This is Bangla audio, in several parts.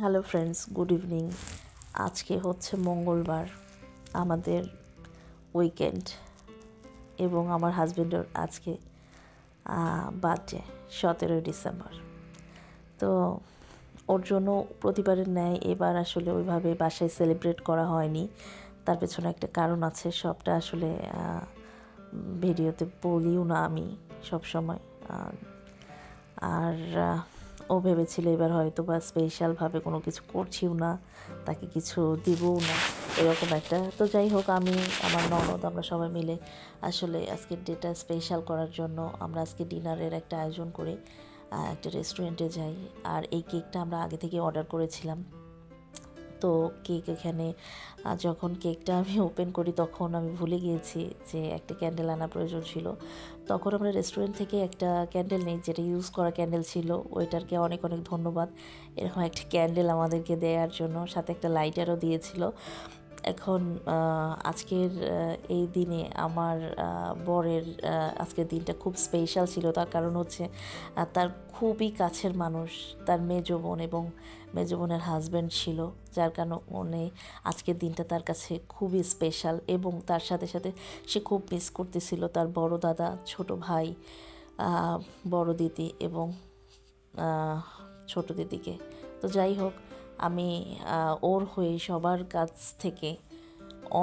Hello friends, good evening. আজকে হচ্ছে মঙ্গলবার, আমাদের উইকেন্ড এবং আমার হাজব্যান্ডের আজকে বার্থডে 17ই ডিসেম্বর। তো ওর জন্য প্রতিবারের ন্যায় এবার আসলে ওইভাবে বাসায় সেলিব্রেট করা হয়নি। তার পেছনে একটা কারণ আছে, সবটা আসলে ভিডিওতে বলিও না আমি সবসময়। আর ও ভেবেছিল এবার হয়তো বা স্পেশালভাবে কোনো কিছু করছিও না, তাকে কিছু দিবও না, এরকম একটা। তো যাই হোক, আমি আমার ননদ আমরা সবাই মিলে আসলে আজকের ডেটা স্পেশাল করার জন্য আমরা আজকে ডিনারের একটা আয়োজন করি, একটা রেস্টুরেন্টে যাই। আর এই কেকটা আমরা আগে থেকে অর্ডার করেছিলাম। তো কেক এখানে যখন কেকটা আমি ওপেন করি তখন আমি ভুলে গিয়েছি যে একটা ক্যান্ডেল আনা প্রয়োজন ছিল। তখন আমরা রেস্টুরেন্ট থেকে একটা ক্যান্ডেল নিই, যেটা ইউজ করা ক্যান্ডেল ছিল। ওইটারকে অনেক অনেক ধন্যবাদ এরকম একটা ক্যান্ডেল আমাদেরকে দেওয়ার জন্য, সাথে একটা লাইটারও দিয়েছিল। এখন আজকের এই দিনে আমার বরের আজকের দিনটা খুব স্পেশাল ছিল। তার কারণ হচ্ছে তার খুবই কাছের মানুষ, তার মেজো বোন এবং মেজো বোনের হাজব্যান্ড ছিল, যার কারণে আজকের দিনটা তার কাছে খুবই স্পেশাল। এবং তার সাথে সাথে সে খুব মিস করতেছিল তার বড় দাদা, ছোট ভাই, বড় দিদি এবং ছোট দিদিকে। তো যাই হোক, আমি ওর হয়ে সবার কাছ থেকে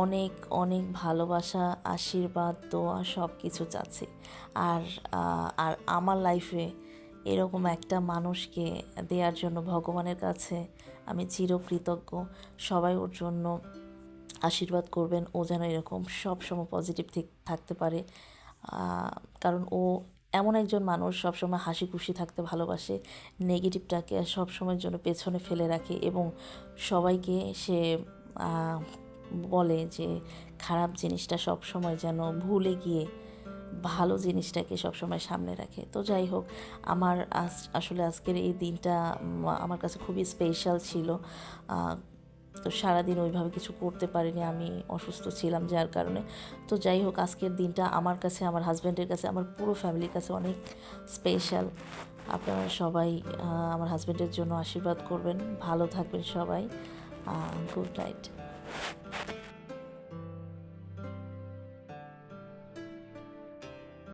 অনেক অনেক ভালোবাসা, আশীর্বাদ, দোয়া সব কিছু চাচ্ছি। আর আর আমার লাইফে এরকম একটা মানুষকে দেওয়ার জন্য ভগবানের কাছে আমি চিরকৃতজ্ঞ। সবাই ওর জন্য আশীর্বাদ করবেন, ও যেন এরকম সবসময় পজিটিভ থাকতে পারে। কারণ ও এমন একজন মানুষ, সবসময় হাসি খুশি থাকতে ভালোবাসে, নেগেটিভটাকে সবসময়ের জন্য পেছনে ফেলে রাখে এবং সবাইকে সে বলে যে খারাপ জিনিসটা সবসময় যেন ভুলে গিয়ে ভালো জিনিসটাকে সবসময় সামনে রাখে। তো যাই হোক, আমার আসলে আজকের এই দিনটা আমার কাছে খুবই স্পেশাল ছিল। তো সারাদিন ওইভাবে কিছু করতে পারিনি, আমি অসুস্থ ছিলাম যার কারণে। তো যাই হোক, আজকের দিনটা আমার কাছে, আমার হাজব্যান্ডের কাছে, আমার পুরো ফ্যামিলির কাছে অনেক স্পেশাল। আপনারা সবাই আমার হাজব্যান্ডের জন্য আশীর্বাদ করবেন, ভালো থাকবেন সবাই। Good night.